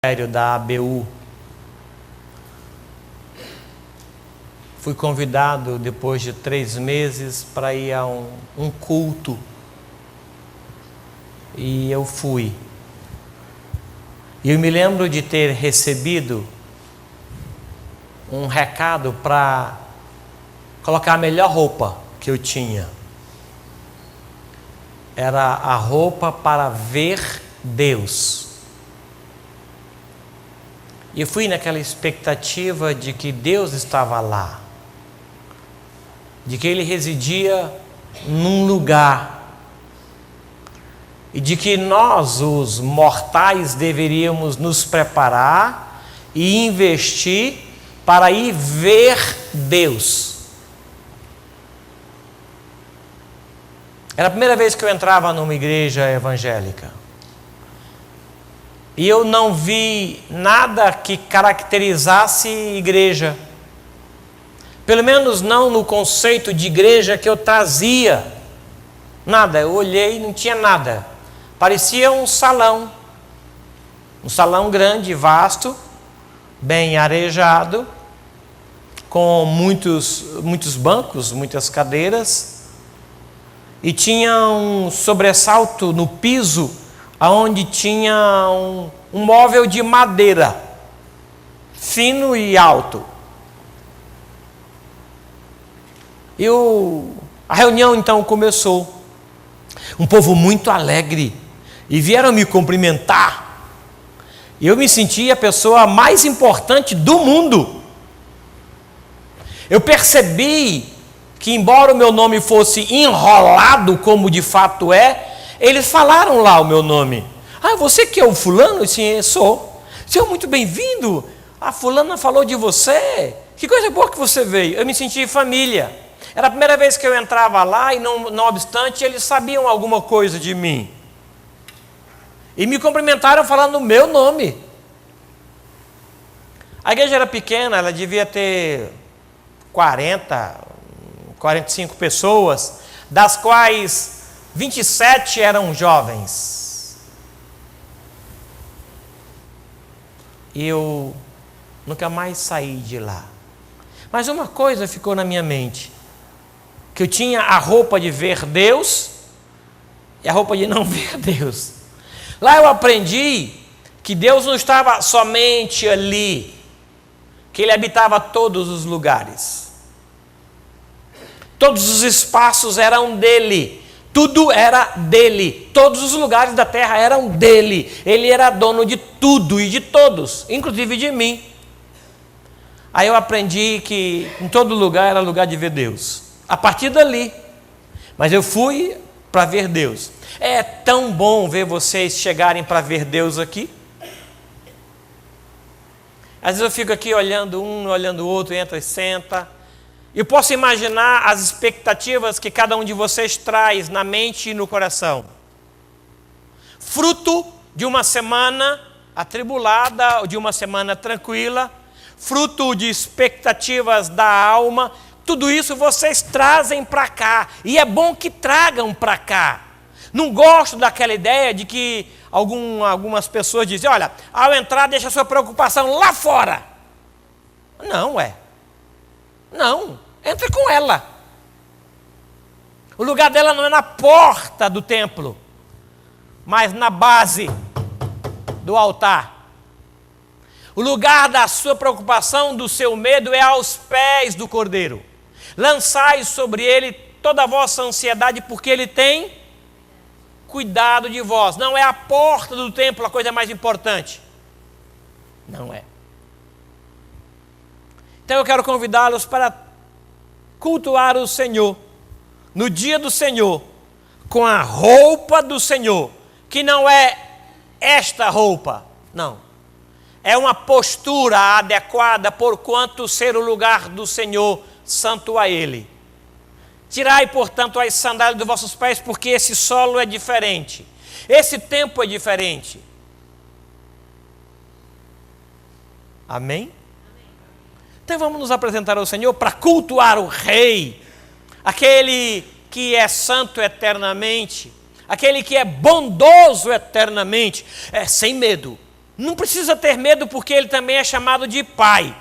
Da ABU. Fui convidado depois de 3 meses para ir a um culto e eu fui. E eu me lembro de ter recebido um recado para colocar a melhor roupa que eu tinha. Era a roupa para ver Deus. E eu fui naquela expectativa de que Deus estava lá, de que Ele residia num lugar, e de que nós, os mortais, deveríamos nos preparar e investir para ir ver Deus. Era a primeira vez que eu entrava numa igreja evangélica. E eu não vi nada que caracterizasse igreja. Pelo menos não no conceito de igreja que eu trazia. Nada, eu olhei e não tinha nada. Parecia um salão. Um salão grande, vasto, bem arejado, com muitos bancos, muitas cadeiras. E tinha um sobressalto no piso, onde tinha um móvel de madeira, fino e alto. E a reunião então começou. Um povo muito alegre. E vieram me cumprimentar. E eu me senti a pessoa mais importante do mundo. Eu percebi que, embora o meu nome fosse enrolado, como de fato é, eles falaram lá o meu nome. Ah, você que é o fulano? Sim, sou. Senhor, muito bem-vindo. A fulana falou de você. Que coisa boa que você veio. Eu me senti família. Era a primeira vez que eu entrava lá e, não obstante, eles sabiam alguma coisa de mim. E me cumprimentaram falando o meu nome. A igreja era pequena, ela devia ter 45 pessoas, das quais 27 eram jovens. E eu nunca mais saí de lá. Mas uma coisa ficou na minha mente: que eu tinha a roupa de ver Deus e a roupa de não ver Deus. Lá eu aprendi que Deus não estava somente ali, que Ele habitava todos os lugares. Todos os espaços eram dele. Tudo era dele. Todos os lugares da terra eram dele. Ele era dono de tudo e de todos, inclusive de mim. Aí eu aprendi que em todo lugar era lugar de ver Deus. A partir dali. Mas eu fui para ver Deus. É tão bom ver vocês chegarem para ver Deus aqui. Às vezes eu fico aqui olhando um, olhando o outro, entra e senta. Eu posso imaginar as expectativas que cada um de vocês traz na mente e no coração. Fruto de uma semana atribulada, de uma semana tranquila, fruto de expectativas da alma, tudo isso vocês trazem para cá. E é bom que tragam para cá. Não gosto daquela ideia de que algumas pessoas dizem: olha, ao entrar deixa a sua preocupação lá fora. Não, Não, entra com ela. O lugar dela não é na porta do templo, mas na base do altar. O lugar da sua preocupação, do seu medo, é aos pés do Cordeiro. Lançai sobre ele toda a vossa ansiedade, porque ele tem cuidado de vós. Não é a porta do templo a coisa mais importante. Não é. Então eu quero convidá-los para cultuar o Senhor no dia do Senhor, com a roupa do Senhor, que não é esta roupa, não. É uma postura adequada, porquanto ser o lugar do Senhor santo a Ele. Tirai, portanto, as sandálias dos vossos pés, porque esse solo é diferente. Esse tempo é diferente. Amém? Então vamos nos apresentar ao Senhor para cultuar o Rei, aquele que é santo eternamente, aquele que é bondoso eternamente, sem medo, Não precisa ter medo, porque ele também é chamado de Pai.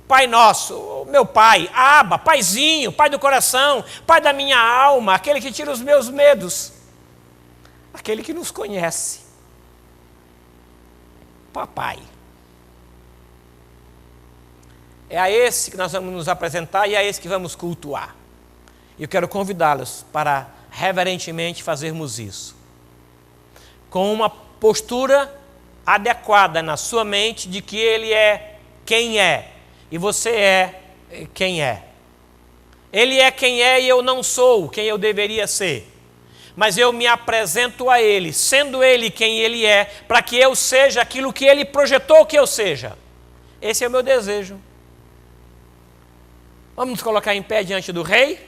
Pai nosso, meu Pai, Abba, Paizinho, Pai do coração, Pai da minha alma, aquele que tira os meus medos, aquele que nos conhece. Papai. É a esse que nós vamos nos apresentar e é a esse que vamos cultuar. E eu quero convidá-los para reverentemente fazermos isso, com uma postura adequada na sua mente de que ele é quem é e você é quem é. Ele é quem é e eu não sou quem eu deveria ser, mas eu me apresento a ele, sendo ele quem ele é, para que eu seja aquilo que ele projetou que eu seja. Esse é o meu desejo. Vamos nos colocar em pé diante do Rei?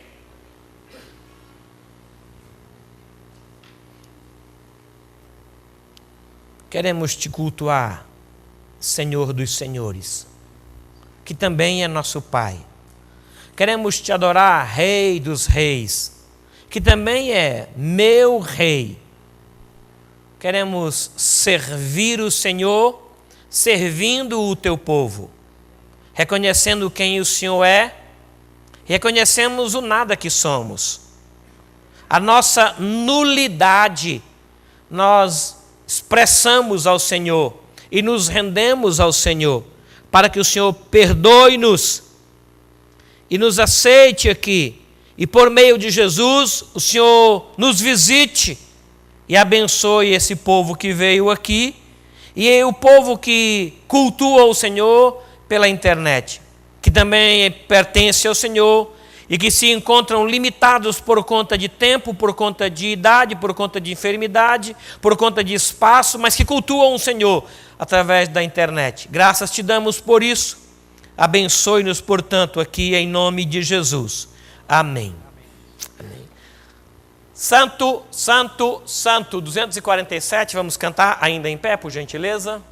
Queremos te cultuar, Senhor dos Senhores, que também é nosso Pai. Queremos te adorar, Rei dos Reis, que também é meu Rei. Queremos servir o Senhor, servindo o teu povo, reconhecendo quem o Senhor é, reconhecemos o nada que somos. A nossa nulidade, nós expressamos ao Senhor e nos rendemos ao Senhor, para que o Senhor perdoe-nos e nos aceite aqui. E por meio de Jesus, o Senhor nos visite e abençoe esse povo que veio aqui e o povo que cultua o Senhor pela internet, que também pertence ao Senhor e que se encontram limitados por conta de tempo, por conta de idade, por conta de enfermidade, por conta de espaço, mas que cultuam o Senhor através da internet. Graças te damos por isso. Abençoe-nos, portanto, aqui em nome de Jesus. Amém. Amém. Santo, Santo, Santo. 247, vamos cantar ainda em pé, por gentileza.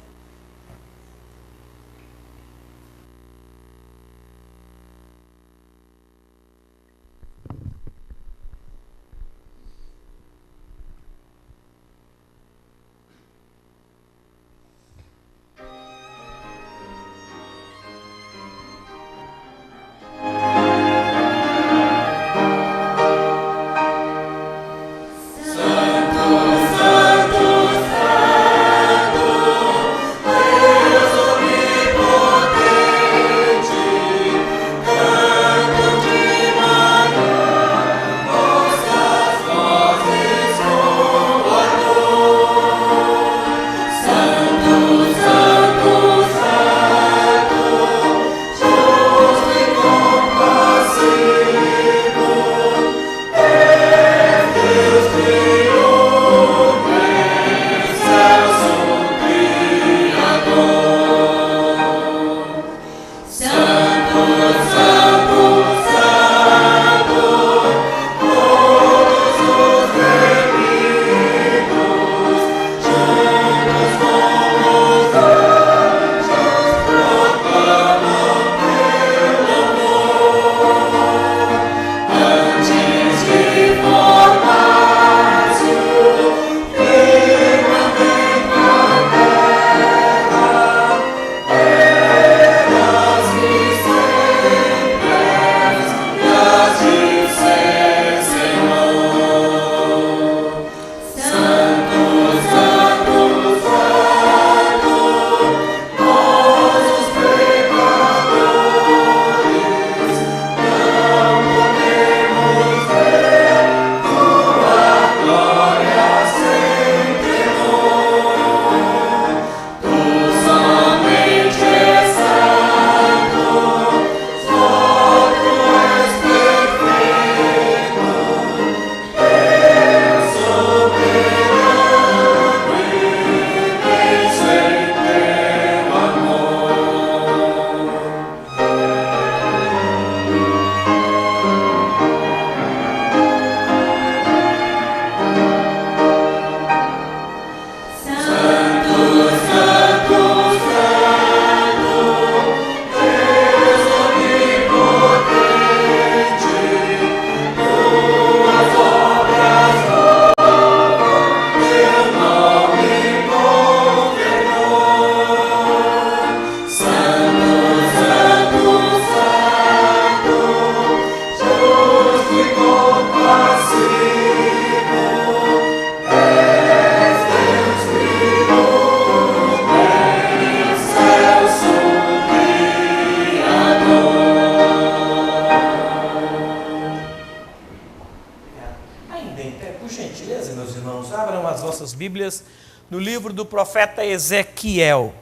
Bíblias no livro do profeta Ezequiel.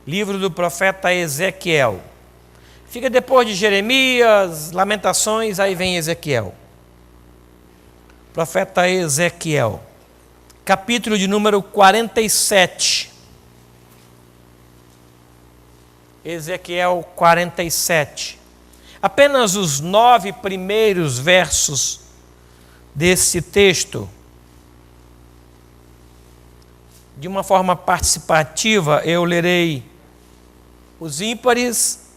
Livro do profeta Ezequiel. Fica depois de Jeremias, Lamentações, aí vem Ezequiel. Profeta Ezequiel. Capítulo de número 47. Ezequiel 47. Apenas os 9 primeiros versos desse texto. De uma forma participativa, eu lerei os ímpares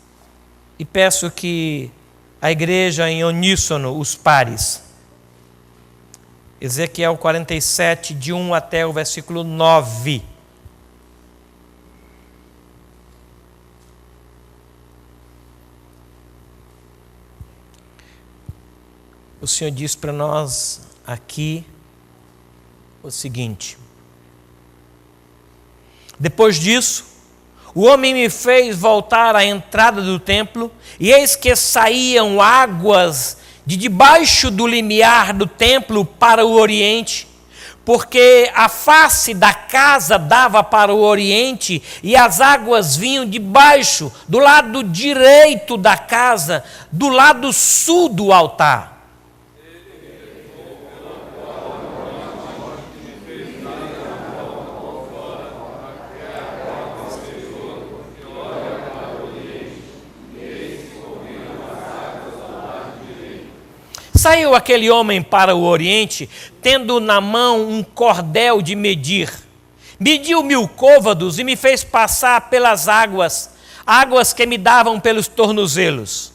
e peço que a igreja em uníssono os pares. Ezequiel 47, de 1 até o versículo 9. O Senhor diz para nós aqui o seguinte: depois disso, o homem me fez voltar à entrada do templo, e eis que saíam águas de debaixo do limiar do templo para o oriente, porque a face da casa dava para o oriente, e as águas vinham de baixo, do lado direito da casa, do lado sul do altar. Saiu aquele homem para o oriente, tendo na mão um cordel de medir. Mediu 1000 côvados e me fez passar pelas águas, águas que me davam pelos tornozelos.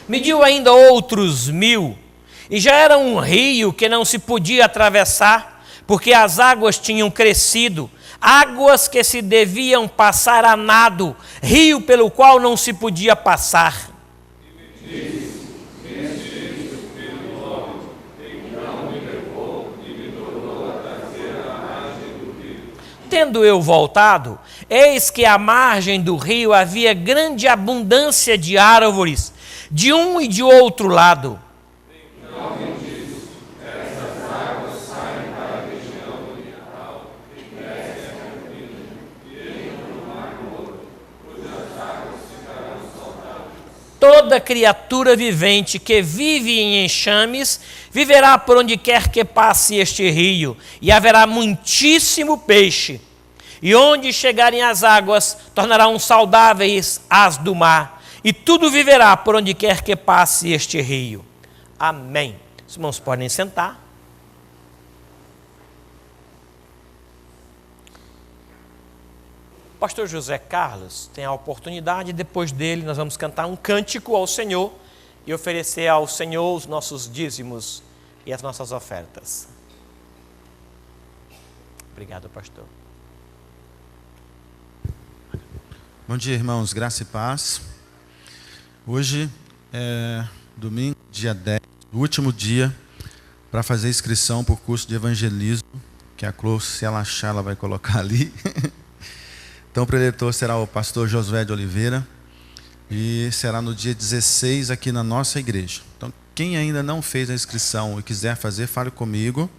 Mediu ainda outros 1000. E já era um rio que não se podia atravessar, porque as águas tinham crescido, águas que se deviam passar a nado, rio pelo qual não se podia passar. Tendo eu voltado, eis que à margem do rio havia grande abundância de árvores, de um e de outro lado. Toda criatura vivente que vive em enxames viverá por onde quer que passe este rio, e haverá muitíssimo peixe. E onde chegarem as águas, tornarão saudáveis as do mar, e tudo viverá por onde quer que passe este rio. Amém. Os irmãos podem sentar. Pastor José Carlos tem a oportunidade, depois dele nós vamos cantar um cântico ao Senhor e oferecer ao Senhor os nossos dízimos e as nossas ofertas. Obrigado, pastor. Bom dia, irmãos, graça e paz. Hoje é domingo, dia 10, o último dia para fazer inscrição para o curso de evangelismo, que a Clô, se ela achar, ela vai colocar ali. Então, o preletor será o pastor Josué de Oliveira e será no dia 16 aqui na nossa igreja. Então, quem ainda não fez a inscrição e quiser fazer, fale comigo.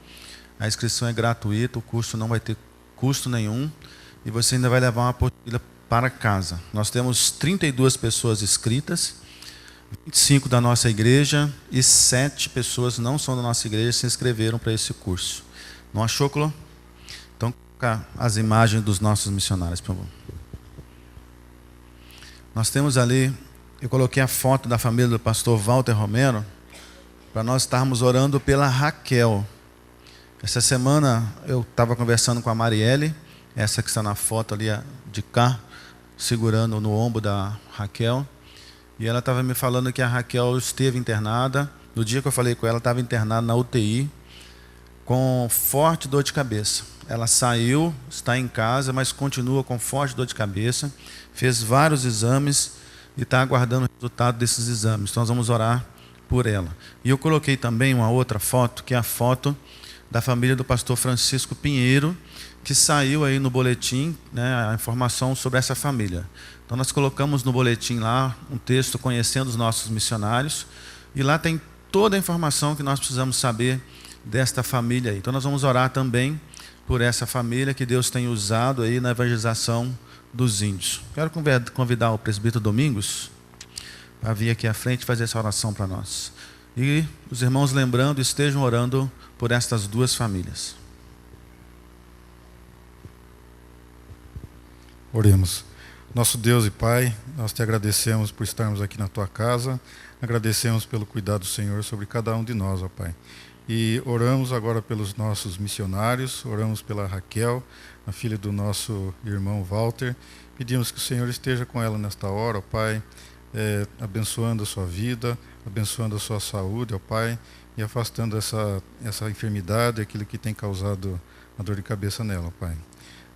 A inscrição é gratuita, o curso não vai ter custo nenhum e você ainda vai levar uma apostila para casa. Nós temos 32 pessoas inscritas, 25 da nossa igreja e 7 pessoas não são da nossa igreja se inscreveram para esse curso. Não achou, Clô? Então, as imagens dos nossos missionários, por favor. Nós temos ali, eu coloquei a foto da família do pastor Walter Romero, para nós estarmos orando pela Raquel. Essa semana eu estava conversando com a Marielle, essa que está na foto ali de cá, segurando no ombro da Raquel, e ela estava me falando que a Raquel esteve internada. No dia que eu falei com ela, estava internada na UTI, com forte dor de cabeça. Ela saiu, está em casa, mas continua com forte dor de cabeça, fez vários exames e está aguardando o resultado desses exames. Então nós vamos orar por ela. E eu coloquei também uma outra foto, que é a foto da família do pastor Francisco Pinheiro, que saiu aí no boletim, né, a informação sobre essa família. Então nós colocamos no boletim lá um texto conhecendo os nossos missionários, e lá tem toda a informação que nós precisamos saber desta família aí. Então nós vamos orar também por essa família que Deus tem usado aí na evangelização dos índios. Quero convidar o presbítero Domingos para vir aqui à frente fazer essa oração para nós. E os irmãos, lembrando, estejam orando por estas duas famílias. Oremos. Nosso Deus e Pai, nós te agradecemos por estarmos aqui na tua casa, agradecemos pelo cuidado do Senhor sobre cada um de nós, ó Pai. E oramos agora pelos nossos missionários, oramos pela Raquel, a filha do nosso irmão Walter. Pedimos que o Senhor esteja com ela nesta hora, ó Pai, abençoando a sua vida, abençoando a sua saúde, ó Pai, e afastando essa enfermidade, aquilo que tem causado a dor de cabeça nela, ó Pai.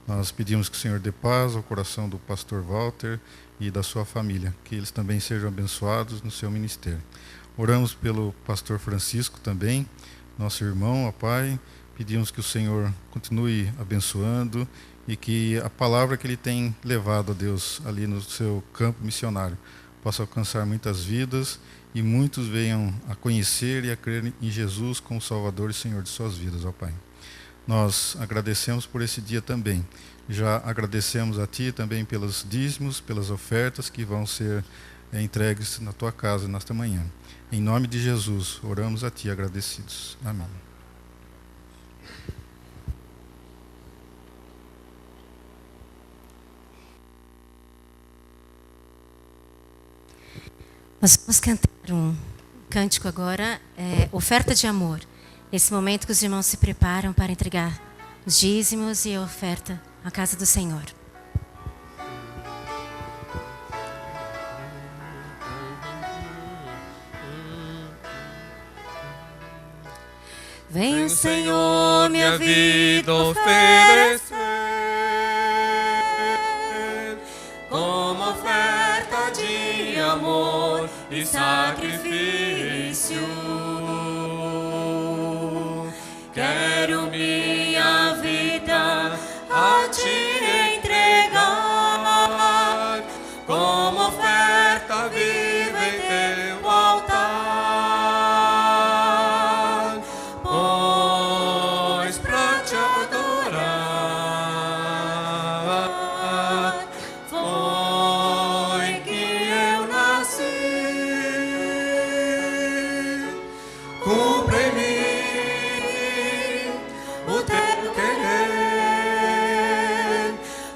Nós pedimos que o Senhor dê paz ao coração do pastor Walter e da sua família, que eles também sejam abençoados no seu ministério. Oramos pelo pastor Francisco também, nosso irmão, ó Pai. Pedimos que o Senhor continue abençoando e que a palavra que ele tem levado a Deus ali no seu campo missionário possa alcançar muitas vidas e muitos venham a conhecer e a crer em Jesus como Salvador e Senhor de suas vidas, ó Pai. Nós agradecemos por esse dia também. Já agradecemos a Ti também pelos dízimos, pelas ofertas que vão ser entregues na Tua casa nesta manhã. Em nome de Jesus, oramos a Ti agradecidos. Amém. Nós vamos cantar um cântico agora, oferta de amor. Esse momento que os irmãos se preparam para entregar os dízimos e a oferta à casa do Senhor. Vem o Senhor minha vida oferecer como oferta de amor e sacrifício. Quero minha vida a Te entregar como oferta viva em Teu altar, pois pra Te adorar foi que eu nasci. Cumpre em mim o Teu querer,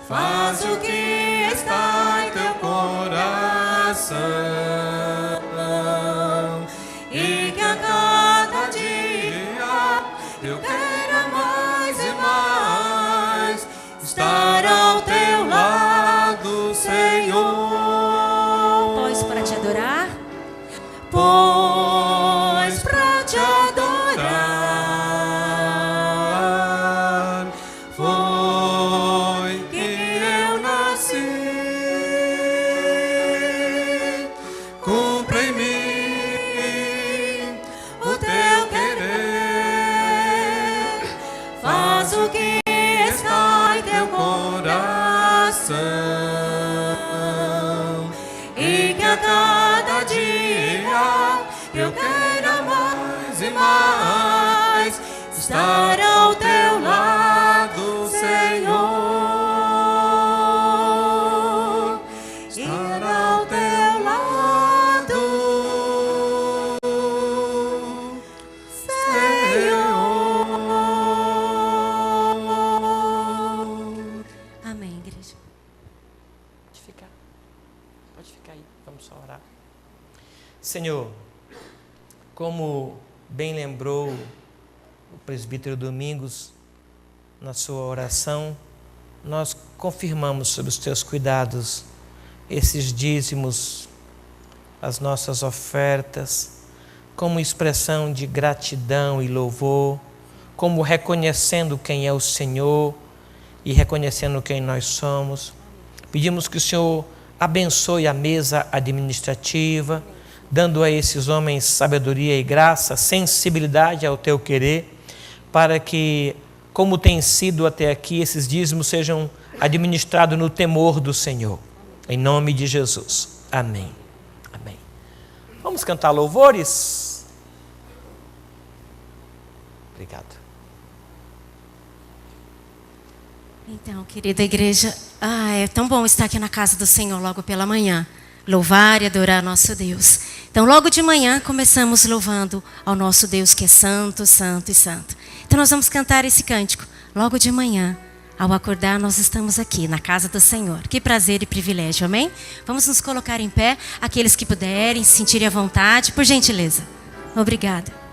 faz o que está em Teu coração, e que a cada dia eu queira mais e mais estar ao Teu lado, Senhor. Pois para Te adorar, pois para Te adorar foi que eu nasci. Cumpre em mim o Teu querer, faz o que está em Teu coração, e que a cada dia eu queira mais e mais estar ao Teu lado, Senhor. Estar ao Teu lado, Senhor. Amém, igreja. Pode ficar aí, vamos só orar. Senhor, como bem lembrou o presbítero Domingos na sua oração, nós confirmamos sobre os Teus cuidados esses dízimos, as nossas ofertas, como expressão de gratidão e louvor, como reconhecendo quem é o Senhor e reconhecendo quem nós somos. Pedimos que o Senhor abençoe a mesa administrativa, dando a esses homens sabedoria e graça, sensibilidade ao Teu querer, para que, como tem sido até aqui, esses dízimos sejam administrados no temor do Senhor. Em nome de Jesus. Amém. Amém. Vamos cantar louvores? Obrigado. Então, querida igreja, é tão bom estar aqui na casa do Senhor logo pela manhã. Louvar e adorar nosso Deus. Então, logo de manhã, começamos louvando ao nosso Deus que é santo, santo e santo. Então, nós vamos cantar esse cântico logo de manhã. Ao acordar, nós estamos aqui na casa do Senhor. Que prazer e privilégio, amém? Vamos nos colocar em pé, aqueles que puderem, se sentirem à vontade, por gentileza. Obrigada.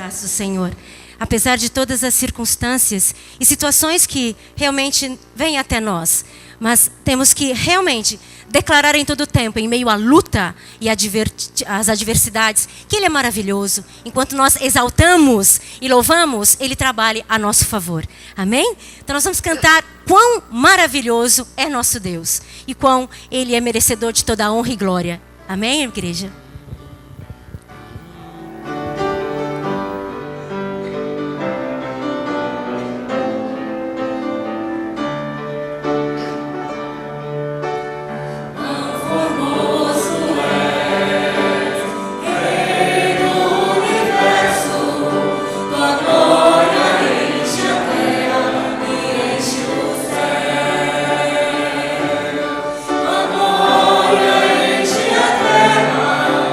Do Senhor, apesar de todas as circunstâncias e situações que realmente vêm até nós, mas temos que realmente declarar em todo o tempo, em meio à luta e às adversidades, que Ele é maravilhoso. Enquanto nós exaltamos e louvamos, Ele trabalha a nosso favor. Amém? Então nós vamos cantar quão maravilhoso é nosso Deus e quão Ele é merecedor de toda a honra e glória. Amém, igreja? Glória enche a terra.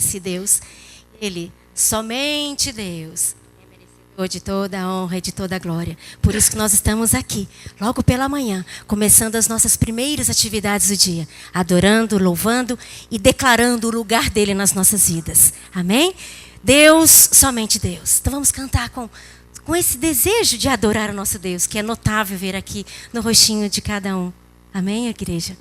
esse Deus. Ele, somente Deus, é merecedor de toda a honra e de toda a glória. Por isso que nós estamos aqui, logo pela manhã, começando as nossas primeiras atividades do dia, adorando, louvando e declarando o lugar dele nas nossas vidas. Amém? Deus, somente Deus. Então vamos cantar com esse desejo de adorar o nosso Deus, que é notável ver aqui no rostinho de cada um. Amém, igreja?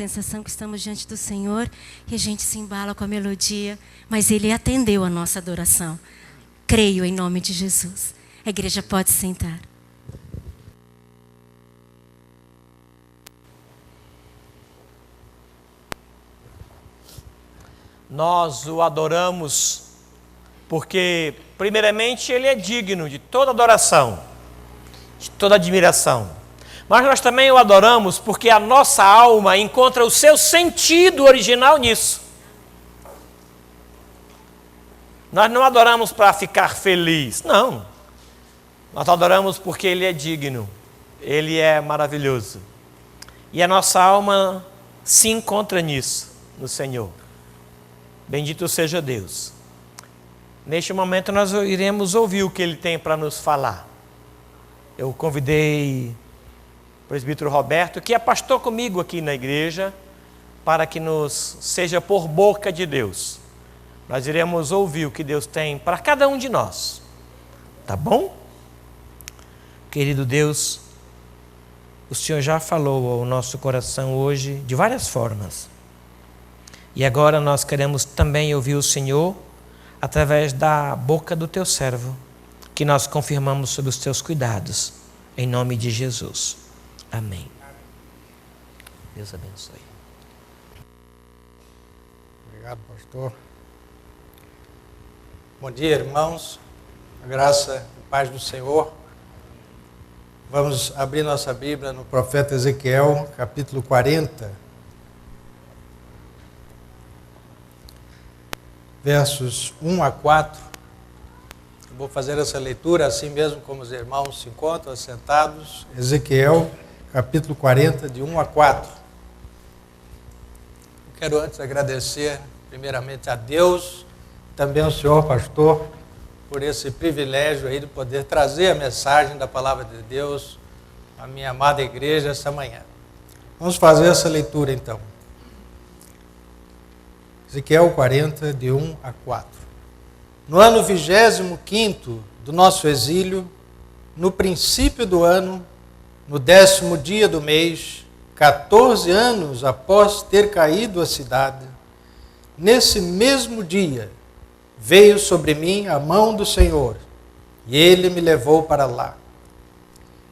Sensação que estamos diante do Senhor e a gente se embala com a melodia, mas Ele atendeu a nossa adoração. Creio em nome de Jesus. A igreja pode sentar. Nós o adoramos porque, primeiramente, Ele é digno de toda adoração, de toda admiração. Mas nós também o adoramos porque a nossa alma encontra o seu sentido original nisso. Nós não adoramos para ficar feliz, não. Nós adoramos porque Ele é digno, Ele é maravilhoso. E a nossa alma se encontra nisso, no Senhor. Bendito seja Deus. Neste momento nós iremos ouvir o que Ele tem para nos falar. Eu convidei o presbítero Roberto, que é pastor comigo aqui na igreja, para que nos seja por boca de Deus. Nós iremos ouvir o que Deus tem para cada um de nós. Tá bom? Querido Deus, o Senhor já falou ao nosso coração hoje de várias formas. E agora nós queremos também ouvir o Senhor através da boca do teu servo, que nós confirmamos sobre os teus cuidados, em nome de Jesus. Amém. Deus abençoe. Obrigado, pastor. Bom dia, irmãos. A graça e paz do Senhor. Vamos abrir nossa Bíblia no profeta Ezequiel, capítulo 40, versos 1 a 4. Eu vou fazer essa leitura assim mesmo como os irmãos se encontram assentados. Ezequiel, capítulo 40, de 1 a 4. Eu quero antes agradecer primeiramente a Deus, também ao senhor pastor, por esse privilégio aí de poder trazer a mensagem da palavra de Deus à minha amada igreja essa manhã. Vamos fazer essa leitura então. Ezequiel 40, de 1 a 4. No ano 25º do nosso exílio, no princípio do ano, no 10º dia do mês, 14 anos após ter caído a cidade, nesse mesmo dia, veio sobre mim a mão do Senhor, e Ele me levou para lá.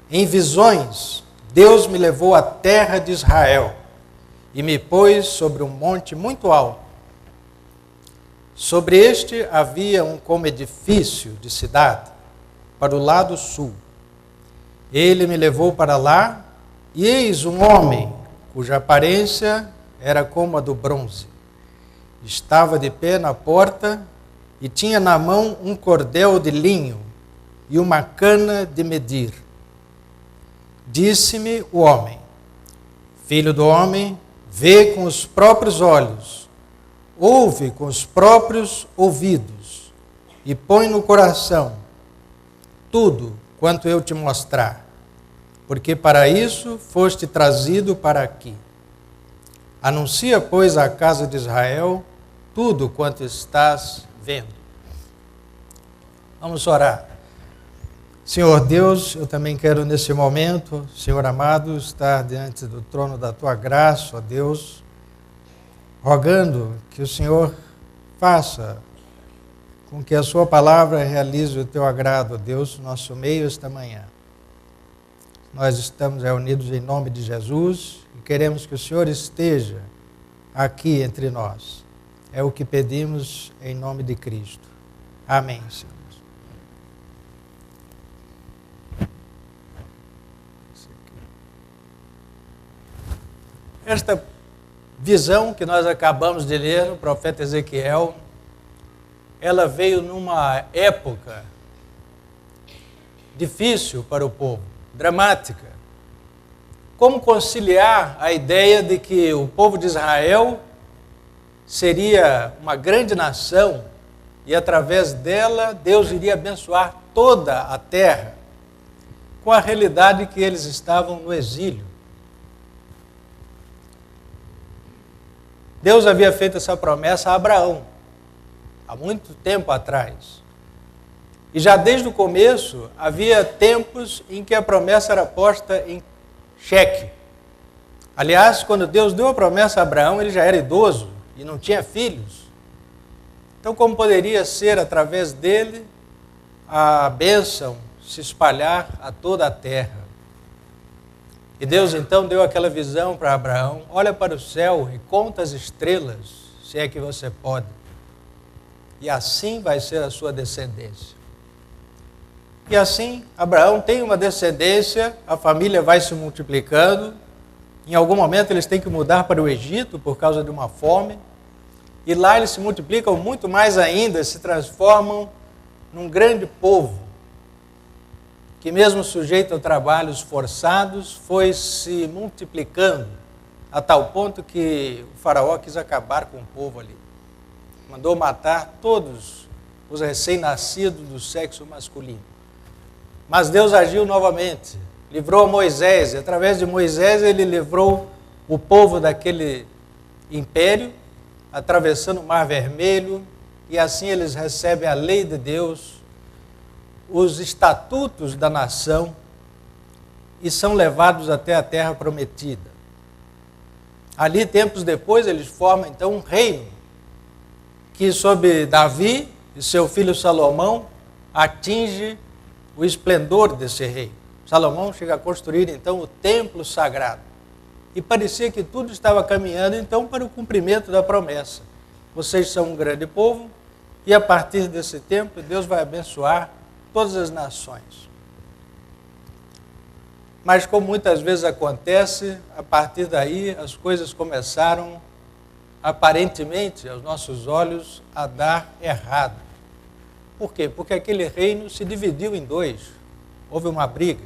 Em visões, Deus me levou à terra de Israel, e me pôs sobre um monte muito alto. Sobre este havia como edifício de cidade, para o lado sul. Ele me levou para lá, e eis um homem, cuja aparência era como a do bronze. Estava de pé na porta, e tinha na mão um cordel de linho e uma cana de medir. Disse-me o homem: Filho do homem, vê com os próprios olhos, ouve com os próprios ouvidos, e põe no coração tudo quanto eu te mostrar, porque para isso foste trazido para aqui. Anuncia, pois, à casa de Israel tudo quanto estás vendo. Vamos orar. Senhor Deus, eu também quero nesse momento, Senhor amado, estar diante do trono da Tua graça, ó Deus, rogando que o Senhor faça com que a Sua palavra realize o Teu agrado, ó Deus, no nosso meio esta manhã. Nós estamos reunidos em nome de Jesus e queremos que o Senhor esteja aqui entre nós. É o que pedimos em nome de Cristo. Amém, Senhor. Esta visão que nós acabamos de ler no profeta Ezequiel, ela veio numa época difícil para o povo, dramática. Como conciliar a ideia de que o povo de Israel seria uma grande nação e através dela Deus iria abençoar toda a terra, com a realidade que eles estavam no exílio. Deus havia feito essa promessa a Abraão, há muito tempo atrás. E já desde o começo, havia tempos em que a promessa era posta em xeque. Aliás, quando Deus deu a promessa a Abraão, ele já era idoso e não tinha filhos. Então, como poderia ser através dele a bênção se espalhar a toda a terra? E Deus então deu aquela visão para Abraão: olha para o céu e conta as estrelas, se é que você pode. E assim vai ser a sua descendência. E assim, Abraão tem uma descendência, a família vai se multiplicando. Em algum momento eles têm que mudar para o Egito por causa de uma fome. E lá eles se multiplicam muito mais ainda, se transformam num grande povo, que mesmo sujeito a trabalhos forçados, foi se multiplicando, a tal ponto que o faraó quis acabar com o povo ali. Mandou matar todos os recém-nascidos do sexo masculino. Mas Deus agiu novamente, livrou Moisés, e através de Moisés ele livrou o povo daquele império, atravessando o Mar Vermelho, e assim eles recebem a lei de Deus, os estatutos da nação, e são levados até a terra prometida. Ali, tempos depois, eles formam então um reino, que sob Davi e seu filho Salomão, atinge o esplendor desse reino. Salomão chega a construir então o templo sagrado. E parecia que tudo estava caminhando então para o cumprimento da promessa. Vocês são um grande povo, e a partir desse tempo Deus vai abençoar todas as nações. Mas como muitas vezes acontece, a partir daí as coisas começaram, aparentemente, aos nossos olhos, a dar errado. Por quê? Porque aquele reino se dividiu em dois. Houve uma briga.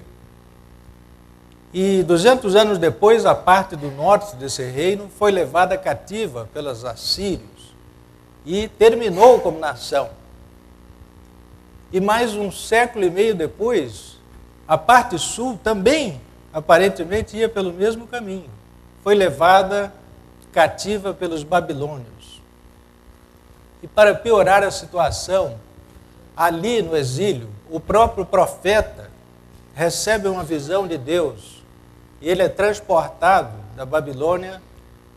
E 200 anos depois, a parte do norte desse reino foi levada cativa pelos assírios e terminou como nação. E mais um século e meio depois, a parte sul também, aparentemente, ia pelo mesmo caminho. Foi levada cativa pelos babilônios. E para piorar a situação, ali no exílio, o próprio profeta recebe uma visão de Deus e ele é transportado da Babilônia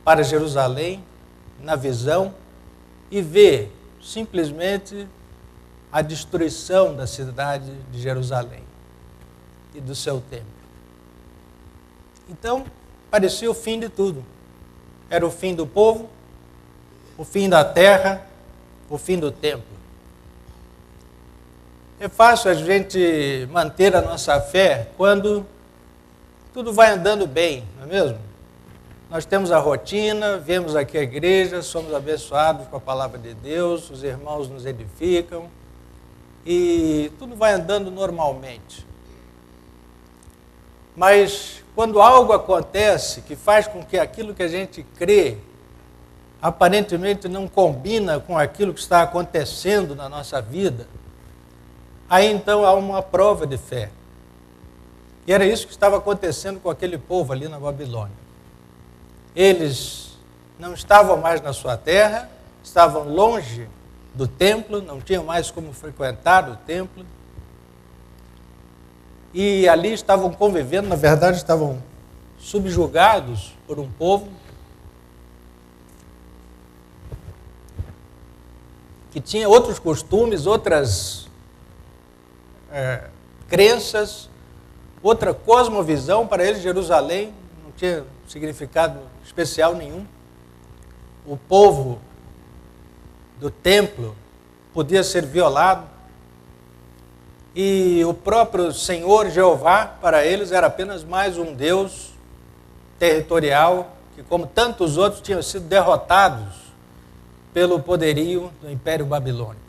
para Jerusalém, na visão, e vê simplesmente a destruição da cidade de Jerusalém e do seu templo. Então, parecia o fim de tudo. Era o fim do povo, o fim da terra, o fim do templo. É fácil a gente manter a nossa fé quando tudo vai andando bem, não é mesmo? Nós temos a rotina, viemos aqui à igreja, somos abençoados com a palavra de Deus, os irmãos nos edificam e tudo vai andando normalmente. Mas quando algo acontece que faz com que aquilo que a gente crê aparentemente não combina com aquilo que está acontecendo na nossa vida, aí então há uma prova de fé. E era isso que estava acontecendo com aquele povo ali na Babilônia. Eles não estavam mais na sua terra, estavam longe do templo, não tinham mais como frequentar o templo. E ali estavam convivendo, na verdade estavam subjugados por um povo que tinha outros costumes, outras crenças, outra cosmovisão. Para eles, Jerusalém não tinha significado especial nenhum. O povo do templo podia ser violado. E o próprio Senhor Jeová, para eles, era apenas mais um Deus territorial, que como tantos outros tinham sido derrotados pelo poderio do Império Babilônico.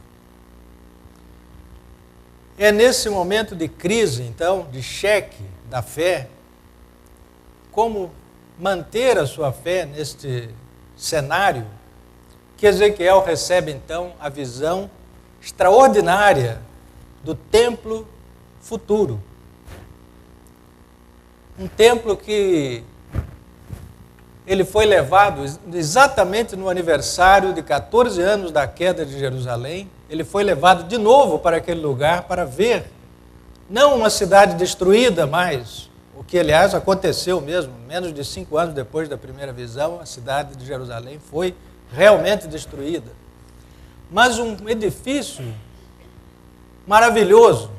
É nesse momento de crise, então, de cheque da fé, como manter a sua fé neste cenário, que Ezequiel recebe, então, a visão extraordinária do templo futuro. Um templo que ele foi levado exatamente no aniversário de 14 anos da queda de Jerusalém. Ele foi levado de novo para aquele lugar para ver, não uma cidade destruída, mas o que, aliás, aconteceu mesmo, menos de 5 anos depois da primeira visão, a cidade de Jerusalém foi realmente destruída. Mas um edifício maravilhoso.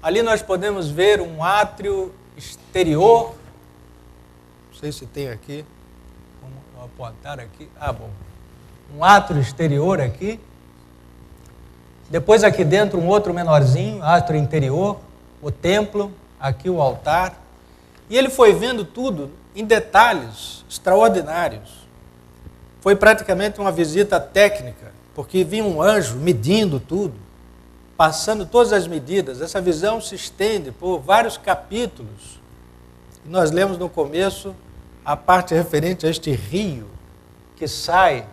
Ali nós podemos ver um átrio exterior. Não sei se tem aqui. Vamos apontar aqui. Ah, bom. Um átrio exterior aqui. Depois aqui dentro um outro menorzinho, átrio interior, o templo, aqui o altar. E ele foi vendo tudo em detalhes extraordinários. Foi praticamente uma visita técnica, porque vinha um anjo medindo tudo, passando todas as medidas. Essa visão se estende por vários capítulos. Nós lemos no começo a parte referente a este rio que sai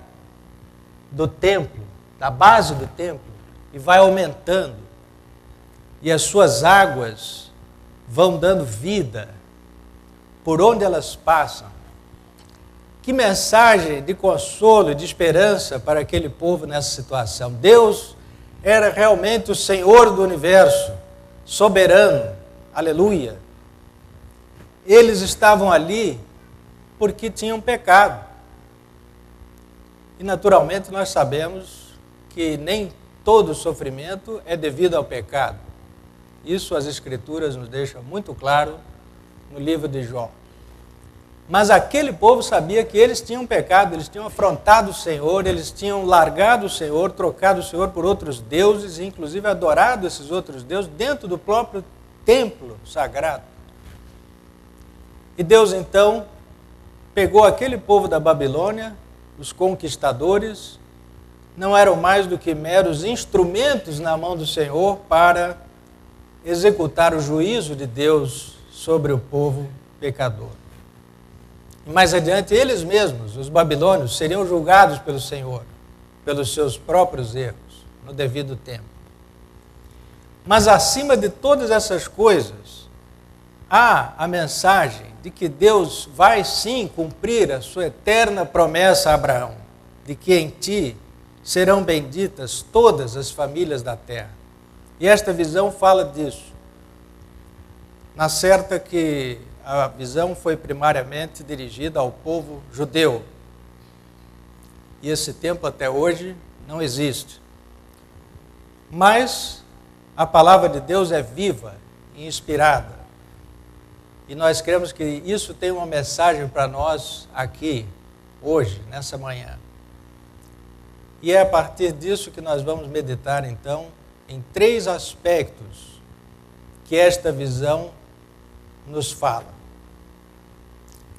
do templo, da base do templo, e vai aumentando. E as suas águas vão dando vida por onde elas passam. Que mensagem de consolo e de esperança para aquele povo nessa situação. Deus era realmente o Senhor do universo, soberano, aleluia. Eles estavam ali porque tinham pecado. E naturalmente nós sabemos que nem todo sofrimento é devido ao pecado. Isso as Escrituras nos deixam muito claro no livro de Jó. Mas aquele povo sabia que eles tinham pecado, eles tinham afrontado o Senhor, eles tinham largado o Senhor, trocado o Senhor por outros deuses, e inclusive adorado esses outros deuses dentro do próprio templo sagrado. E Deus então pegou aquele povo da Babilônia, os conquistadores, não eram mais do que meros instrumentos na mão do Senhor para executar o juízo de Deus sobre o povo pecador. E mais adiante, eles mesmos, os babilônios, seriam julgados pelo Senhor, pelos seus próprios erros, no devido tempo. Mas acima de todas essas coisas, há a mensagem de que Deus vai sim cumprir a sua eterna promessa a Abraão, de que em ti serão benditas todas as famílias da terra. E esta visão fala disso. Na certa que a visão foi primariamente dirigida ao povo judeu. E esse tempo até hoje não existe. Mas a palavra de Deus é viva e inspirada. E nós cremos que isso tem uma mensagem para nós aqui, hoje, nessa manhã. E é a partir disso que nós vamos meditar, então, em 3 aspectos que esta visão nos fala.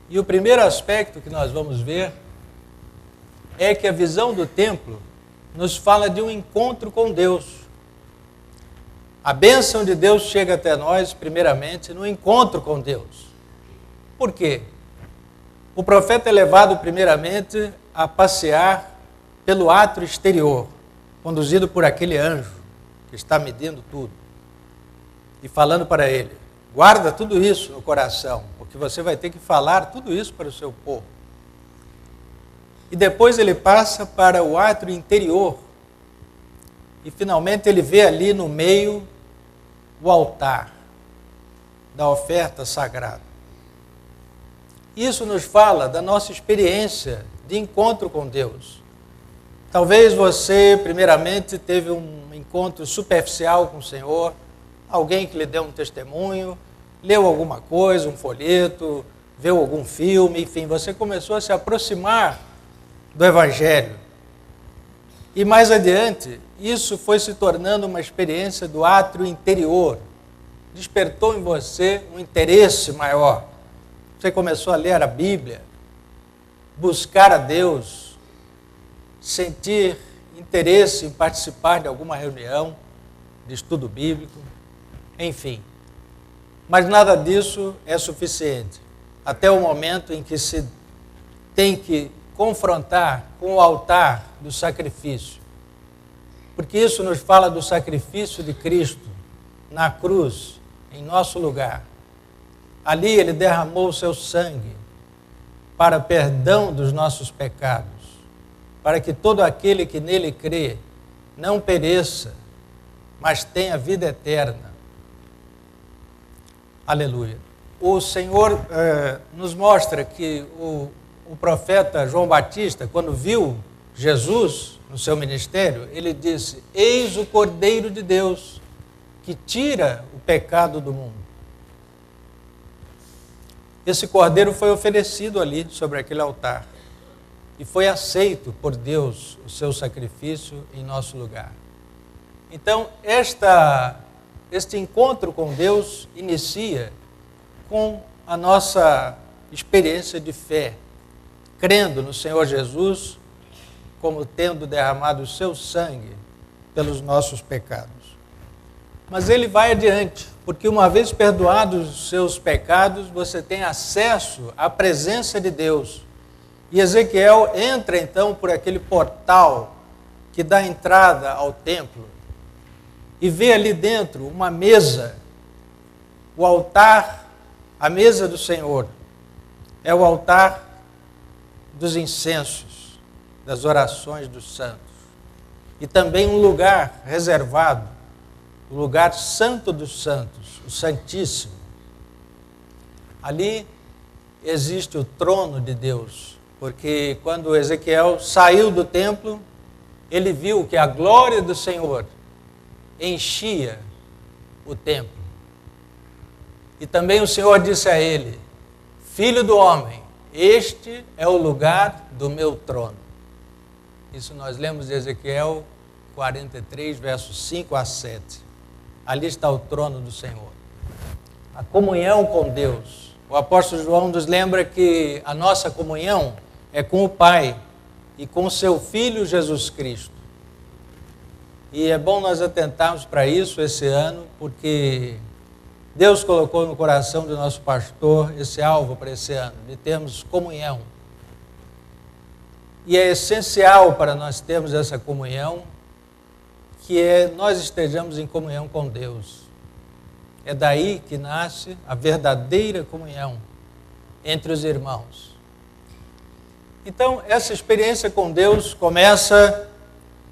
E o primeiro aspecto que nós vamos ver é que a visão do templo nos fala de um encontro com Deus. A bênção de Deus chega até nós, primeiramente, no encontro com Deus. Por quê? O profeta é levado, primeiramente, a passear pelo átrio exterior, conduzido por aquele anjo que está medindo tudo e falando para ele: guarda tudo isso no coração, porque você vai ter que falar tudo isso para o seu povo. E depois ele passa para o átrio interior, e finalmente ele vê ali no meio o altar da oferta sagrada. Isso nos fala da nossa experiência de encontro com Deus. Talvez você, primeiramente, teve um encontro superficial com o Senhor, alguém que lhe deu um testemunho, leu alguma coisa, um folheto, viu algum filme, enfim, você começou a se aproximar do Evangelho. E mais adiante, isso foi se tornando uma experiência do átrio interior. Despertou em você um interesse maior. Você começou a ler a Bíblia, buscar a Deus, sentir interesse em participar de alguma reunião de estudo bíblico, enfim. Mas nada disso é suficiente, até o momento em que se tem que confrontar com o altar do sacrifício. Porque isso nos fala do sacrifício de Cristo na cruz, em nosso lugar. Ali ele derramou o seu sangue para perdão dos nossos pecados, para que todo aquele que nele crê não pereça, mas tenha vida eterna. Aleluia. O Senhor nos mostra que o profeta João Batista, quando viu Jesus no seu ministério, ele disse: eis o Cordeiro de Deus, que tira o pecado do mundo. Esse Cordeiro foi oferecido ali, sobre aquele altar, e foi aceito por Deus o seu sacrifício em nosso lugar. Então, este encontro com Deus inicia com a nossa experiência de fé, crendo no Senhor Jesus como tendo derramado o seu sangue pelos nossos pecados. Mas ele vai adiante, porque uma vez perdoados os seus pecados, você tem acesso à presença de Deus. E Ezequiel entra então por aquele portal que dá entrada ao templo e vê ali dentro uma mesa, o altar, a mesa do Senhor. É o altar dos incensos, das orações dos santos. E também um lugar reservado, o lugar santo dos santos, o Santíssimo. Ali existe o trono de Deus, porque quando Ezequiel saiu do templo, ele viu que a glória do Senhor enchia o templo. E também o Senhor disse a ele: filho do homem, este é o lugar do meu trono. Isso nós lemos de Ezequiel 43, versos 5 a 7. Ali está o trono do Senhor. A comunhão com Deus o apóstolo João nos lembra que a nossa comunhão é com o Pai e com o seu Filho Jesus Cristo. E é bom nós atentarmos para isso esse ano, porque Deus colocou no coração do nosso pastor esse alvo para esse ano, de termos comunhão. E é essencial para nós termos essa comunhão, que nós estejamos em comunhão com Deus. É daí que nasce a verdadeira comunhão entre os irmãos. Então, essa experiência com Deus começa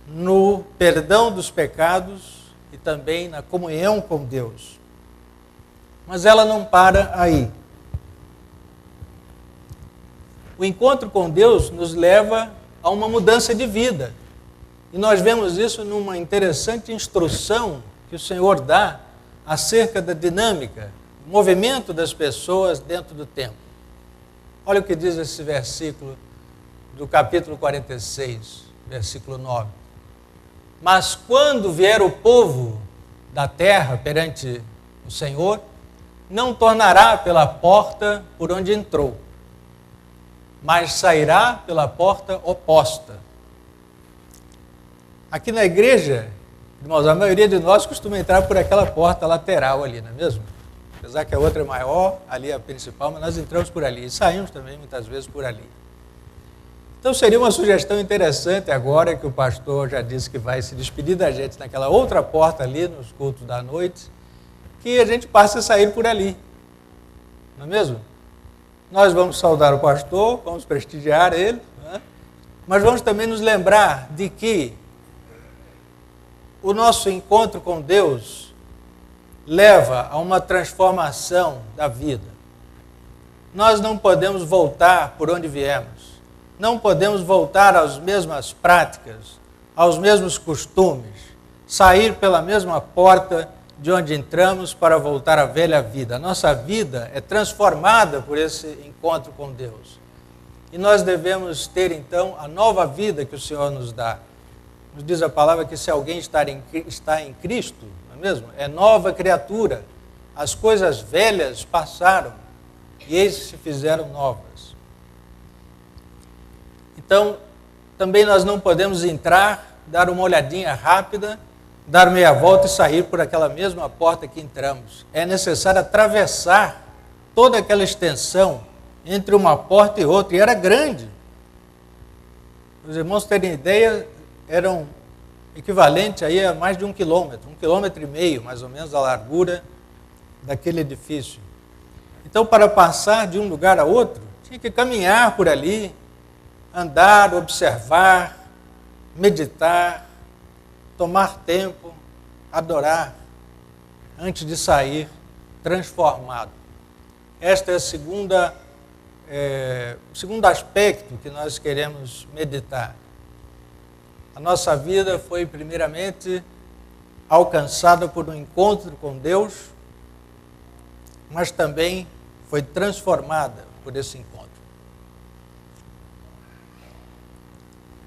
no perdão dos pecados e também na comunhão com Deus. Mas ela não para aí. O encontro com Deus nos leva a uma mudança de vida. E nós vemos isso numa interessante instrução que o Senhor dá acerca da dinâmica, do movimento das pessoas dentro do templo. Olha o que diz esse versículo do capítulo 46, versículo 9. Mas quando vier o povo da terra perante o Senhor, não tornará pela porta por onde entrou, mas sairá pela porta oposta. Aqui na igreja, irmãos, a maioria de nós costuma entrar por aquela porta lateral ali, não é mesmo? Apesar que a outra é maior, ali é a principal, mas nós entramos por ali e saímos também muitas vezes por ali. Então seria uma sugestão interessante agora que o pastor já disse que vai se despedir da gente naquela outra porta ali, nos cultos da noite, que a gente passe a sair por ali, não é mesmo? Nós vamos saudar o pastor, vamos prestigiar ele, né? Mas vamos também nos lembrar de que o nosso encontro com Deus leva a uma transformação da vida. Nós não podemos voltar por onde viemos. Não podemos voltar às mesmas práticas, aos mesmos costumes, sair pela mesma porta de onde entramos para voltar à velha vida. A nossa vida é transformada por esse encontro com Deus. E nós devemos ter, então, a nova vida que o Senhor nos dá. Nos diz a palavra que se alguém está em Cristo, não é mesmo? É nova criatura. As coisas velhas passaram e eis que se fizeram novas. Então, também nós não podemos entrar, dar uma olhadinha rápida, dar meia volta e sair por aquela mesma porta que entramos. É necessário atravessar toda aquela extensão entre uma porta e outra, e era grande. Os irmãos terem ideia, eram equivalente aí a mais de 1 quilômetro, 1,5 km, mais ou menos, a largura daquele edifício. Então, para passar de um lugar a outro, tinha que caminhar por ali, andar, observar, meditar, tomar tempo, adorar, antes de sair transformado. Este é o segundo aspecto que nós queremos meditar. A nossa vida foi primeiramente alcançada por um encontro com Deus, mas também foi transformada por esse encontro.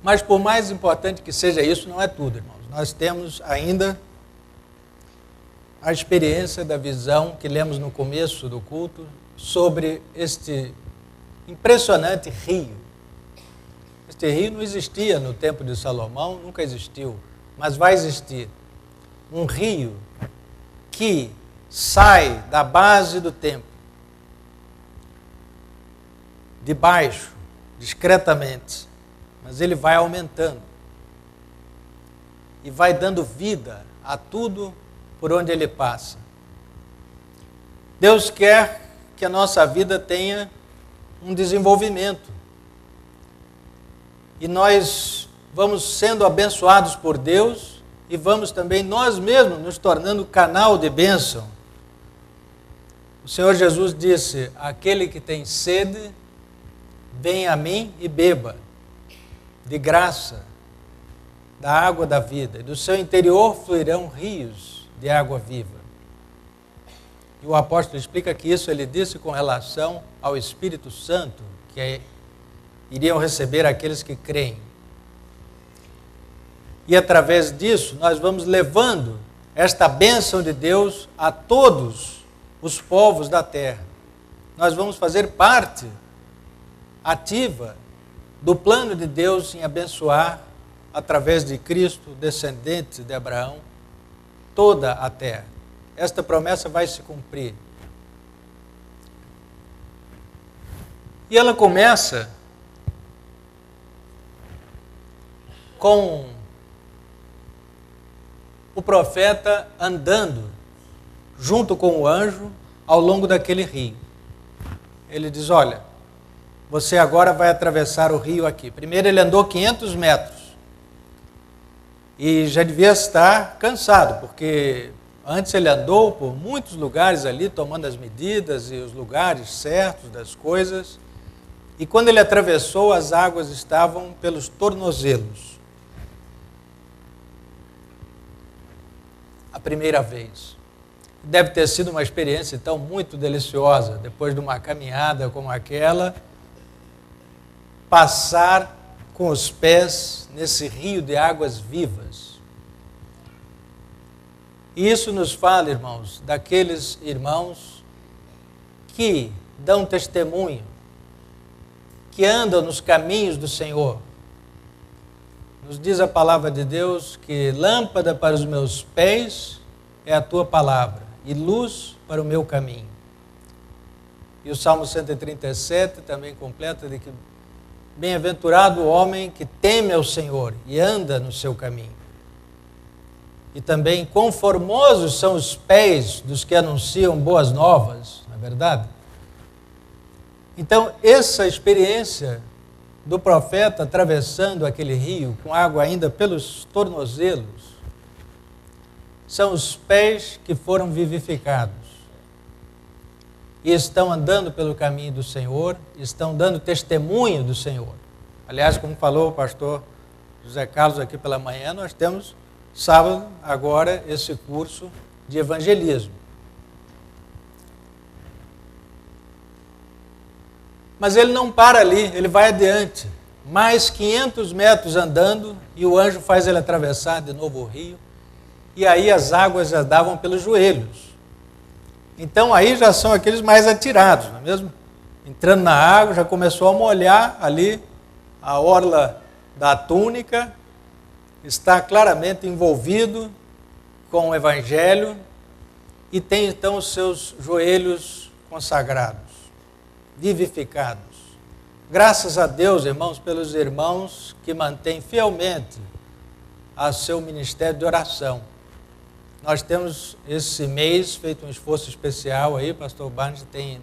Mas por mais importante que seja isso, não é tudo, irmãos. Nós temos ainda a experiência da visão que lemos no começo do culto sobre este impressionante rio. Este rio não existia no tempo de Salomão, nunca existiu, mas vai existir. Um rio que sai da base do templo, de baixo, discretamente, mas ele vai aumentando e vai dando vida a tudo por onde ele passa. Deus quer que a nossa vida tenha um desenvolvimento. E nós vamos sendo abençoados por Deus e vamos também nós mesmos nos tornando canal de bênção. O Senhor Jesus disse: aquele que tem sede, venha a mim e beba de graça da água da vida, e do seu interior fluirão rios de água viva. E o apóstolo explica que isso ele disse com relação ao Espírito Santo, que iriam receber aqueles que creem. E através disso, nós vamos levando esta bênção de Deus a todos os povos da terra. nós vamos fazer parte ativa do plano de Deus em abençoar, através de Cristo, descendente de Abraão, toda a terra. Esta promessa vai se cumprir. E ela começa com o profeta andando junto com o anjo ao longo daquele rio. Ele diz: olha, você agora vai atravessar o rio aqui. Primeiro ele andou 500 metros. E já devia estar cansado, porque antes ele andou por muitos lugares ali, tomando as medidas e os lugares certos das coisas. E quando ele atravessou, as águas estavam pelos tornozelos. A primeira vez. Deve ter sido uma experiência, então, muito deliciosa, depois de uma caminhada como aquela, passar com os pés nesse rio de águas vivas. E isso nos fala, irmãos, daqueles irmãos que dão testemunho, que andam nos caminhos do Senhor. Nos diz a palavra de Deus que lâmpada para os meus pés é a tua palavra e luz para o meu caminho. E o Salmo 137 também completa de que bem-aventurado o homem que teme ao Senhor e anda no seu caminho. E também conformosos são os pés dos que anunciam boas novas, não é verdade? Então, essa experiência do profeta atravessando aquele rio com água ainda pelos tornozelos, são os pés que foram vivificados e estão andando pelo caminho do Senhor, estão dando testemunho do Senhor. Aliás, como falou o pastor José Carlos aqui pela manhã, nós temos sábado agora esse curso de evangelismo. Mas ele não para ali, ele vai adiante. Mais 500 metros andando e o anjo faz ele atravessar de novo o rio. E aí as águas já davam pelos joelhos. Então aí já são aqueles mais atirados, não é mesmo? Entrando na água, já começou a molhar ali a orla da túnica, está claramente envolvido com o Evangelho e tem então os seus joelhos consagrados, vivificados. Graças a Deus, irmãos, pelos irmãos que mantêm fielmente a seu ministério de oração. Nós temos esse mês feito um esforço especial aí, pastor Barnes tem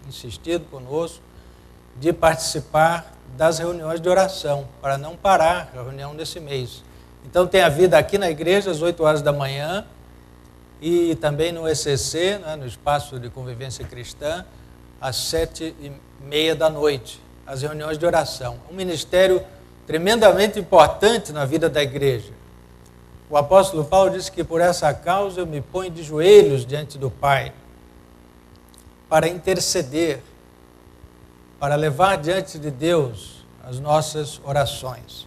insistido conosco, de participar das reuniões de oração, para não parar a reunião desse mês. Então tem a vida aqui na igreja às 8 horas da manhã e também no ECC, né, no Espaço de Convivência Cristã, às 7h30 da noite, as reuniões de oração. Um ministério tremendamente importante na vida da igreja. O apóstolo Paulo disse que por essa causa eu me ponho de joelhos diante do Pai, para interceder, para levar diante de Deus as nossas orações.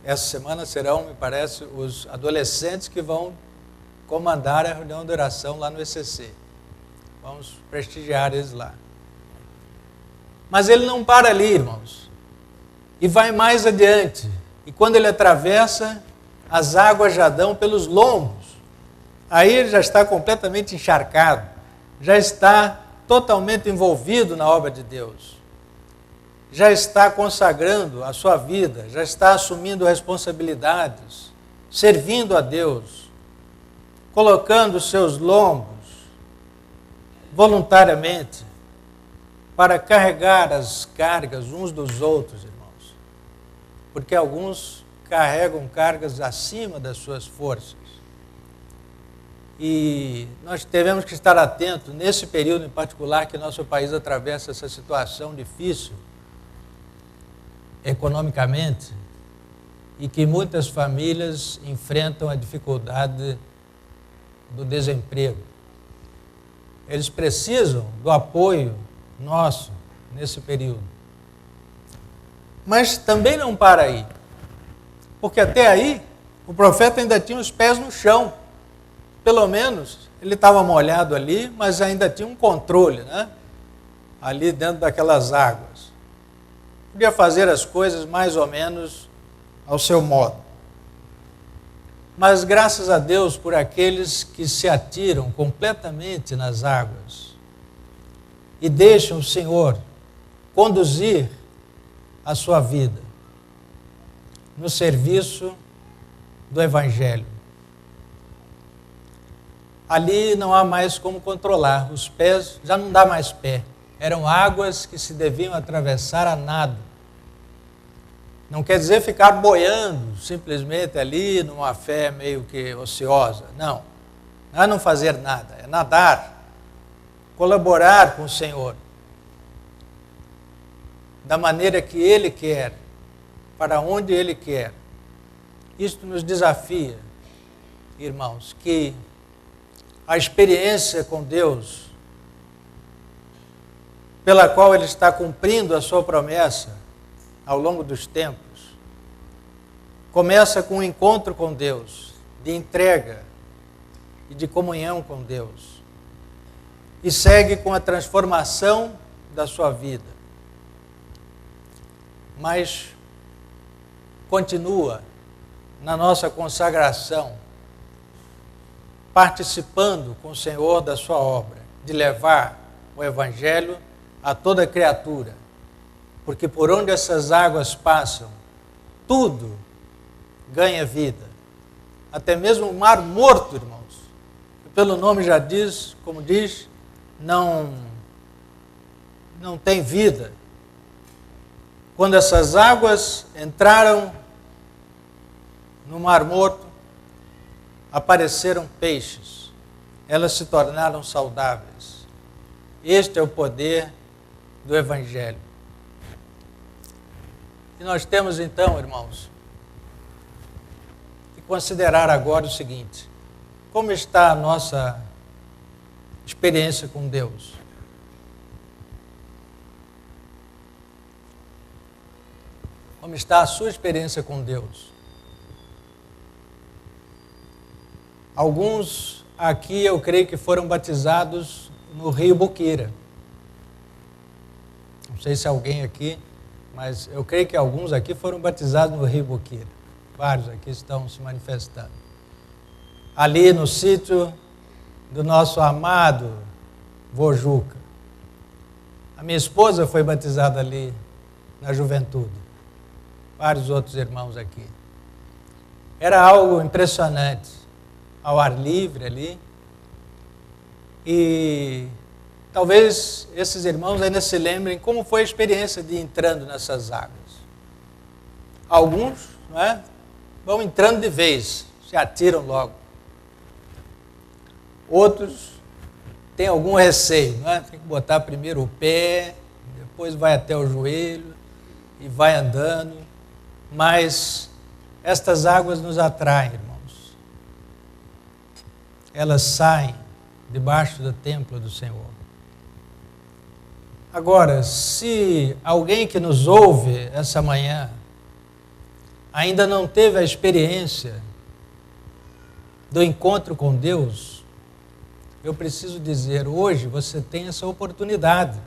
Essa semana serão, me parece, os adolescentes que vão comandar a reunião de oração lá no ECC. Vamos prestigiar eles lá. Mas ele não para ali, irmãos, e vai mais adiante. E quando ele atravessa, as águas já dão pelos lombos. Aí ele já está completamente encharcado, já está totalmente envolvido na obra de Deus. Já está consagrando a sua vida, já está assumindo responsabilidades, servindo a Deus, colocando os seus lombos voluntariamente para carregar as cargas uns dos outros, irmãos. Porque alguns carregam cargas acima das suas forças. E nós devemos que estar atentos, nesse período em particular que nosso país atravessa essa situação difícil, economicamente, e que muitas famílias enfrentam a dificuldade do desemprego. Eles precisam do apoio nosso nesse período. Mas também não para aí, porque até aí o profeta ainda tinha os pés no chão. pelo menos ele estava molhado ali, mas ainda tinha um controle, né? Ali dentro daquelas águas. Podia fazer as coisas mais ou menos ao seu modo. Mas graças a Deus por aqueles que se atiram completamente nas águas e deixam o Senhor conduzir a sua vida no serviço do Evangelho. Ali não há mais como controlar, os pés já não dá mais pé. Eram águas que se deviam atravessar a nado. Não quer dizer ficar boiando simplesmente ali numa fé meio que ociosa. Não é não fazer nada, é nadar, colaborar com o Senhor da maneira que Ele quer, para onde Ele quer. Isto nos desafia, irmãos, que a experiência com Deus, pela qual Ele está cumprindo a sua promessa ao longo dos tempos, começa com um encontro com Deus, de entrega e de comunhão com Deus, e segue com a transformação da sua vida. Mas continua na nossa consagração, participando com o Senhor da sua obra, de levar o Evangelho a toda criatura, porque por onde essas águas passam, tudo ganha vida, até mesmo o mar morto, irmãos, que pelo nome já diz, como diz, não tem vida. Quando essas águas entraram no mar morto, apareceram peixes, elas se tornaram saudáveis. Este é o poder do Evangelho. E nós temos então, irmãos, que considerar agora o seguinte: como está a nossa experiência com Deus? Como está a sua experiência com Deus? Alguns aqui eu creio que foram batizados no Rio Boqueira. Não sei se alguém aqui, mas eu creio que alguns aqui foram batizados no Rio Boqueira. Vários aqui estão se manifestando. Ali no sítio do nosso amado Vojuca. A minha esposa foi batizada ali na juventude. Vários outros irmãos aqui. Era algo impressionante, ao ar livre ali. E talvez esses irmãos ainda se lembrem como foi a experiência de ir entrando nessas águas. Alguns, não é? Vão entrando de vez, se atiram logo. Outros têm algum receio, não é? Tem que botar primeiro o pé, depois vai até o joelho e vai andando. Mas estas águas nos atraem, irmãos. Elas saem debaixo do templo do Senhor. Agora, se alguém que nos ouve essa manhã ainda não teve a experiência do encontro com Deus, eu preciso dizer, hoje você tem essa oportunidade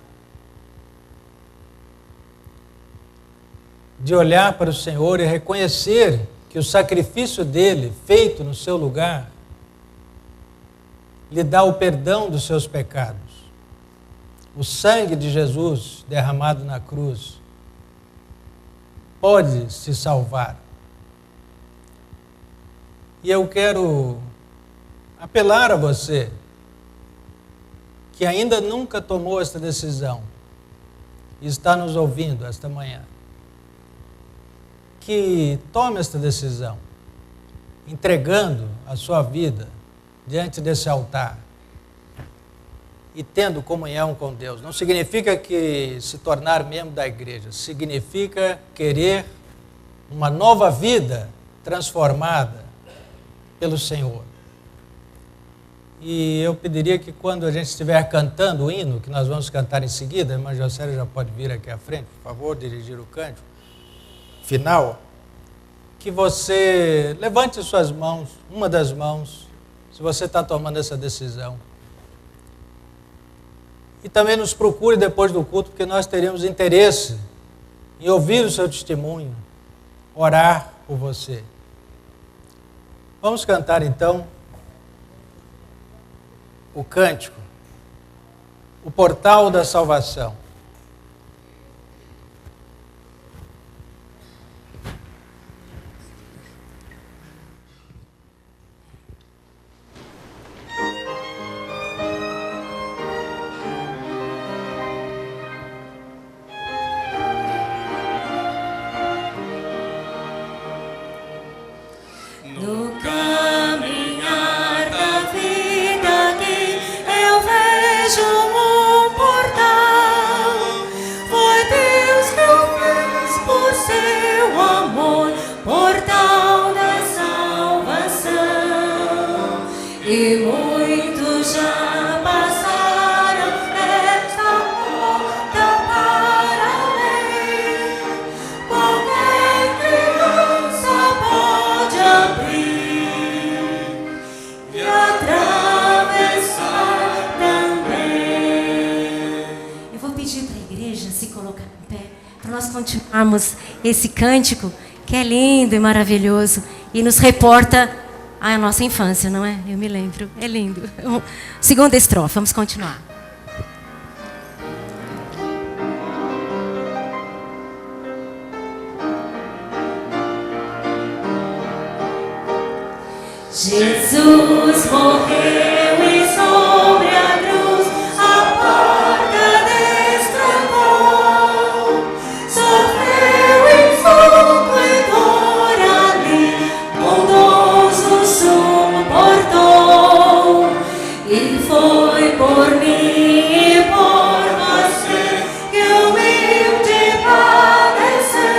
de olhar para o Senhor e reconhecer que o sacrifício dele, feito no seu lugar, lhe dá o perdão dos seus pecados. O sangue de Jesus derramado na cruz pode se salvar. E eu quero apelar a você que ainda nunca tomou esta decisão e está nos ouvindo esta manhã, que tome esta decisão, entregando a sua vida diante desse altar e tendo comunhão com Deus. Não significa que se tornar membro da igreja, significa querer uma nova vida transformada pelo Senhor. E eu pediria que quando a gente estiver cantando o hino, que nós vamos cantar em seguida, a irmã Jocélia já pode vir aqui à frente, por favor, dirigir o cântico final, que você levante suas mãos, uma das mãos, se você está tomando essa decisão. E também nos procure depois do culto, porque nós teremos interesse em ouvir o seu testemunho, orar por você. Vamos cantar então o cântico, o portal da salvação. No caminhar da vida aqui eu vejo um portal. Foi Deus que o fez por seu amor, portal da salvação. E muitos já passaram esta porta para além. Qualquer criança pode abrir e atravessar também. Eu vou pedir para a igreja se colocar em pé, para nós continuarmos esse cântico, que é lindo e maravilhoso, e nos reporta a nossa infância, não é? Eu me lembro, é lindo. Segunda estrofe, vamos continuar. Jesus morreu e sobre a cruz a porta destrancou. Sofreu insulto e dor ali, bondoso suportou. E foi por mim e por você que humilde padeceu.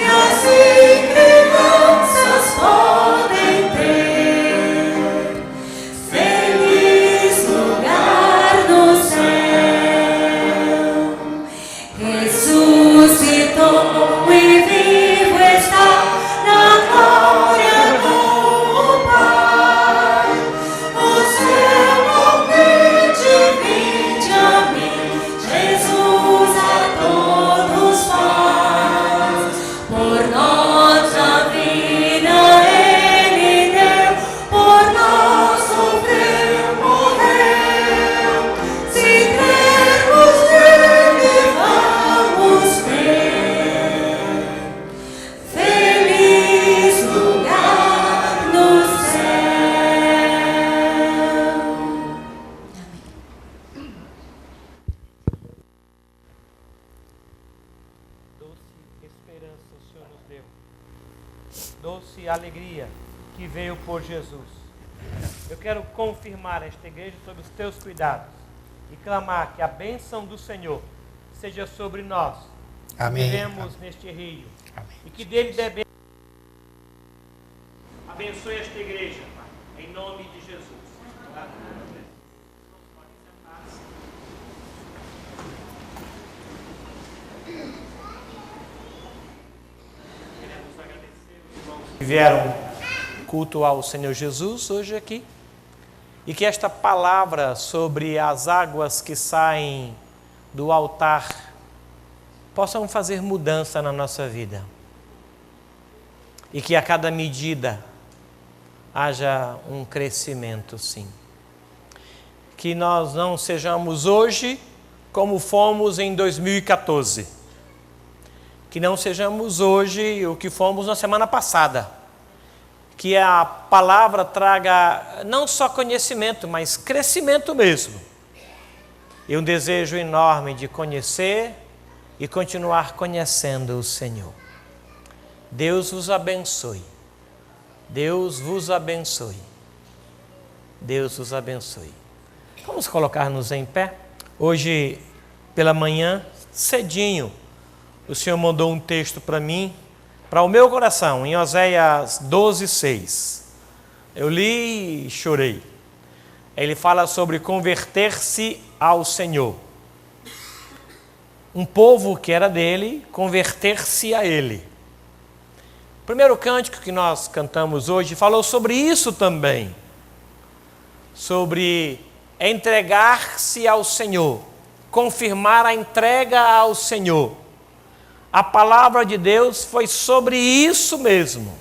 E assim crianças podem ter feliz lugar no céu. Ressuscitou e vivo está na glória do Pai. O seu convite, vinde a mim, Jesus a todos faz. Por nossa vida Ele deu, por nós sofreu, morreu. Se crermos nele, vamos ter feliz lugar no céu. Doce esperança o Senhor nos deu. Doce alegria que veio por Jesus. Eu quero confirmar esta igreja sobre os teus cuidados e clamar que a bênção do Senhor seja sobre nós. Amém. Vivemos neste rio. Amém. E que dele deve. Abençoe esta igreja, Pai, em nome de Jesus. Queremos agradecer os irmãos que vieram culto ao Senhor Jesus hoje aqui. E que esta palavra sobre as águas que saem do altar possam fazer mudança na nossa vida. E que a cada medida haja um crescimento, sim. Que nós não sejamos hoje como fomos em 2014. Que não sejamos hoje o que fomos na semana passada. Que a palavra traga não só conhecimento, mas crescimento mesmo. E um desejo enorme de conhecer e continuar conhecendo o Senhor. Deus vos abençoe. Deus vos abençoe. Deus vos abençoe. Vamos colocar-nos em pé. Hoje, pela manhã, cedinho, o Senhor mandou um texto para mim, para o meu coração, em Oséias 12:6. Eu li e chorei. Ele fala sobre converter-se ao Senhor. Um povo que era dele, converter-se a Ele. O primeiro cântico que nós cantamos hoje falou sobre isso também. Sobre entregar-se ao Senhor, confirmar a entrega ao Senhor. A palavra de Deus foi sobre isso mesmo.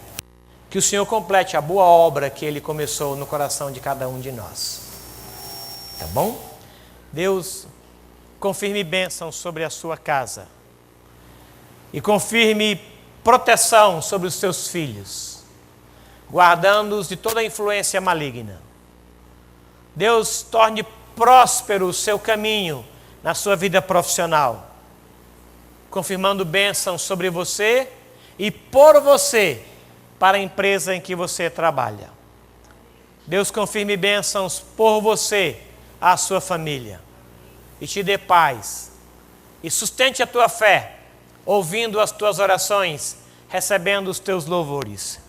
Que o Senhor complete a boa obra que Ele começou no coração de cada um de nós. Tá bom? Deus confirme bênção sobre a sua casa. E confirme proteção sobre os seus filhos, guardando-os de toda influência maligna. Deus torne próspero o seu caminho na sua vida profissional, confirmando bênção sobre você e por você para a empresa em que você trabalha. Deus confirme bênçãos por você, a sua família, e te dê paz, e sustente a tua fé, ouvindo as tuas orações, recebendo os teus louvores.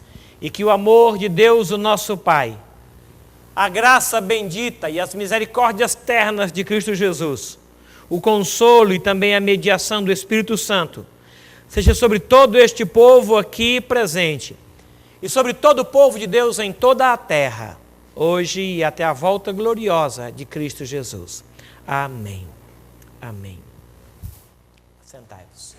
E que o amor de Deus, o nosso Pai, a graça bendita e as misericórdias ternas de Cristo Jesus, o consolo e também a mediação do Espírito Santo, seja sobre todo este povo aqui presente, e sobre todo o povo de Deus em toda a terra, hoje e até a volta gloriosa de Cristo Jesus. Amém. Amém. Sentai-vos.